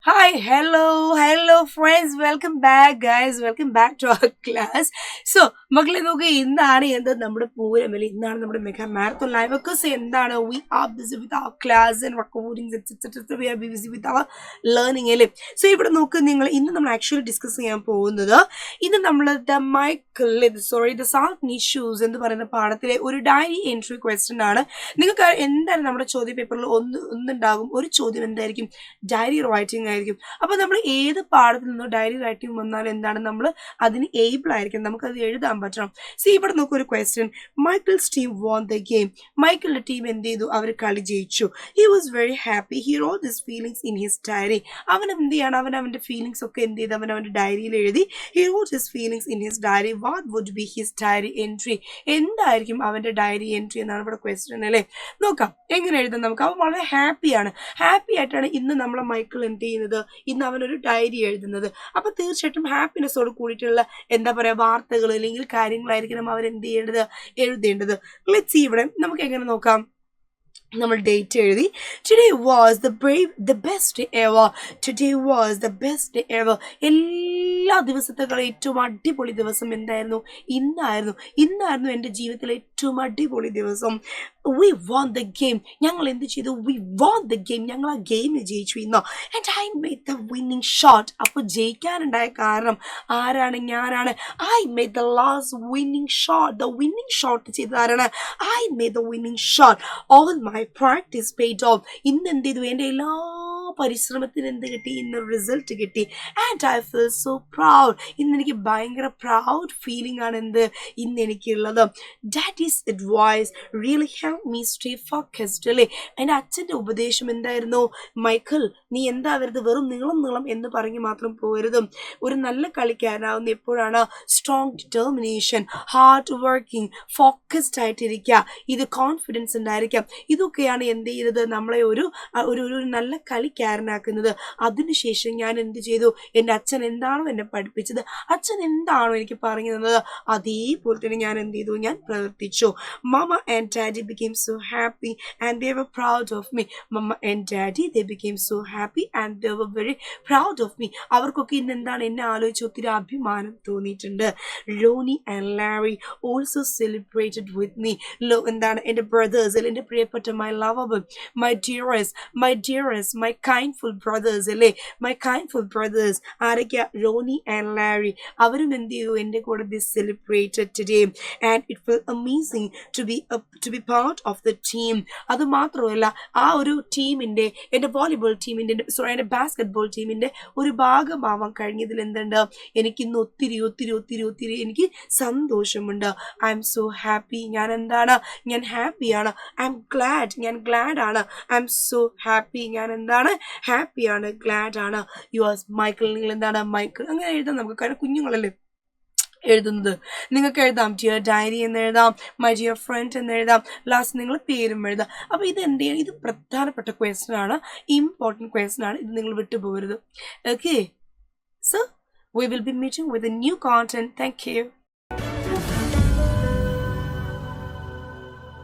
Hi, hello friends. Welcome back guys. Welcome back to our class. So, മക്കളെ നോക്ക് ഇന്നാണ് നമ്മുടെ പൂരമലി ഇന്നാണ് നമ്മുടെ മെഗാ മാരത്തോൺ ലൈവ് ഒക്കെ എന്താണ് we are busy with our class and recordings etc. We are busy with our learning അല്ലേ. So ഇവിടെ നോക്ക് നിങ്ങൾ ഇന്ന് നമ്മൾ ആക്ച്വലി ഡിസ്കസ് ചെയ്യാൻ പോകുന്നത് ഇന്ന് നമ്മൾ the South Issues എന്ന് പറയുന്ന പാഠത്തിലെ ഒരു ഡയറി എൻട്രി ക്വസ്റ്റ്യൻ ആണ്. നിങ്ങൾക്ക് എന്താണ് നമ്മുടെ ചോദ്യ പേപ്പറിൽ ഒന്നുണ്ടാകും. ഒരു ചോദ്യം എന്തായിരിക്കും? ഡയറി റൈറ്റിംഗ് ആയിരിക്കും. അപ്പോൾ നമ്മൾ ഏത് പാഠത്തിൽ നിന്നോ ഡയറി റൈറ്റിംഗ് വന്നാൽ എന്താണ് നമ്മൾ അതിന് ഏബിൾ ആയിരിക്കും, നമുക്കത് എഴുതാൻ പറ്റണം. സി ഇവിടെ നോക്കൂ ഒരു question. Michael's team won the game. മൈക്കിളിന്റെ ടീം എന്ത് ചെയ്തു? അവർ കളി ജയിച്ചു. He was very happy. He wrote his feelings in his diary. അവൻ എന്ത് ചെയ്യാണ്? അവൻ്റെ ഫീലിംഗ്സ് ഒക്കെ എന്ത് ചെയ്ത് അവൻ്റെ ഡയറിയിൽ എഴുതി. He wrote his feelings in his diary. What would be his diary entry? എന്തായിരിക്കും അവൻ്റെ ഡയറി എൻട്രി എന്നാണ് ഇവിടെ ക്വസ്റ്റ്യൻ അല്ലേ. നോക്കാം എങ്ങനെ എഴുതാം നമുക്ക്. അവൻ വളരെ ഹാപ്പിയാണ്. ഹാപ്പി ആയിട്ടാണ് ഇന്ന് നമ്മളെ മൈക്കിൾ എന്ത് ചെയ്യുന്നത്? ഇന്ന് അവനൊരു ഡയറി എഴുതുന്നത്. അപ്പൊ തീർച്ചയായിട്ടും ഹാപ്പിനെസ്സോട് കൂടിയിട്ടുള്ള എന്താ പറയാ വാർത്തകൾ അല്ലെങ്കിൽ കാര്യങ്ങളായിരിക്കണം അവരെന്ത് ചെയ്യേണ്ടത്? എഴുതേണ്ടത്. ലെറ്റ്സ് സീ ഇവിടെ നമുക്ക് എങ്ങനെ നോക്കാം. നമ്മൾ ഡേറ്റ് എഴുതി. Today was the best ever. Today was the best ever. എല്ലാ ദിവസത്തേക്കാളും ഏറ്റവും അടിപൊളി ദിവസം എന്തായിരുന്നു? ഇന്നായിരുന്നു എൻ്റെ ജീവിതത്തിലെ ഏറ്റവും അടിപൊളി ദിവസം. We won the game. ഞങ്ങൾ എന്ത് ചെയ്തു? We won the game. ഞങ്ങൾ ആ ഗെയിമിൽ ജയിച്ചു ഇന്ന്. And I made the winning shot. അപ്പോൾ ജയിക്കാനുണ്ടായ കാരണം ആരാണ്? ഞാനാണ്. I made the last winning shot. The winning shot ചെയ്തത് ആരാണ്? I made the winning shot. All my practice paid off. ഇന്ന് എന്ത് ചെയ്തു? എൻ്റെ എല്ലാ പരിശ്രമത്തിന് എന്ത് കിട്ടി? ഇന്ന് റിസൾട്ട് കിട്ടി. And I feel so proud. ഇന്ന് എനിക്ക് ഭയങ്കര പ്രൗഡ് ഫീലിംഗ് ആണ് എന്ത് ഇന്ന് എനിക്കുള്ളത്. Daddy's advice really help me stay focused അല്ലേ. എൻ്റെ അച്ഛൻ്റെ ഉപദേശം എന്തായിരുന്നു? മൈക്കിൾ, നീ എന്താവരുത് വെറും നീളം എന്ന് പറഞ്ഞ് മാത്രം പോകരുത്. ഒരു നല്ല കളിക്കാരനാവുന്ന എപ്പോഴാണ്? Strong determination, hard working, focused ആയിട്ടിരിക്കുക, ഇത് കോൺഫിഡൻസ് ഉണ്ടായിരിക്കാം. ഇതൊക്കെയാണ് എന്ത് ചെയ്യുന്നത്? നമ്മളെ ഒരു നല്ല കളിക്കാരനാക്കുന്നത്. അതിനുശേഷം ഞാൻ എന്ത് ചെയ്തു? എൻ്റെ അച്ഛൻ എന്താണോ എന്നെ പഠിപ്പിച്ചത്, അച്ഛൻ എന്താണോ എനിക്ക് പറഞ്ഞു തന്നത്, അതേപോലെ തന്നെ ഞാൻ എന്ത് ചെയ്തു? ഞാൻ പ്രവർത്തിച്ചു. Mama and Daddy became so happy and they were proud of me. Mama and Daddy, they became so happy and they were very proud of me. അവർക്കൊക്കെ ഇന്ന് എന്താണ്? എന്നെ ആലോചിച്ച് ഒത്തിരി അഭിമാനം തോന്നിയിട്ടുണ്ട്. Lonnie and Larry also celebrated with me. എന്താണ്? എൻ്റെ ബ്രദേഴ്സ്, എൻ്റെ പ്രിയപ്പെട്ട my lovable, my dearest, my kindful brothers അല്ലേ. മൈ കൈൻഡ്ഫുൾ ബ്രദേഴ്സ് ആരൊക്കെയാ? Lonnie and Larry. അവരും എന്ത് ചെയ്തു? എൻ്റെ കൂടെ the celebrated today and it felt amazing to be part of the team. അത് മാത്രമല്ല ആ ഒരു ടീമിൻ്റെ, എൻ്റെ വോളിബോൾ ടീമിൻ്റെ, എൻ്റെ ബാസ്കറ്റ്ബോൾ ടീമിൻ്റെ ഒരു ഭാഗമാവാൻ കഴിഞ്ഞതിൽ എന്തുണ്ട്? എനിക്കിന്ന് ഒത്തിരി എനിക്ക് സന്തോഷമുണ്ട്. I M so happy. ഞാൻ എന്താണ്? ഞാൻ ഹാപ്പിയാണ്. I M GLAAD. ഞാൻ ഗ്ലാഡ് ആണ്. I M so happy. ഞാൻ എന്താണ്? ഹാപ്പിയാണ്, ഗ്ലാഡ് ആണ്. You are Michael. നിങ്ങൾ എന്താണ്? മൈക്കിൾ. അങ്ങനെ എഴുതാം നമുക്ക്. കാരണം കുഞ്ഞുങ്ങളല്ലേ എഴുതുന്നത്. നിങ്ങൾക്ക് എഴുതാം ഡിയർ ഡയറി എന്ന് എഴുതാം, മൈ ഡിയർ ഫ്രണ്ട് എന്ന് എഴുതാം, ലാസ്റ്റ് നിങ്ങൾ പേരും എഴുതാം. അപ്പോൾ ഇത് എന്ത് ചെയ്യണം? ഇത് പ്രധാനപ്പെട്ട ക്വസ്റ്റ്യൻ ആണ്, ഇമ്പോർട്ടൻറ്റ് ക്വസ്റ്റ്യൻ ആണ്. ഇത് നിങ്ങൾ വിട്ടുപോകരുത്. Okay, so we will be meeting with a new content. Thank you.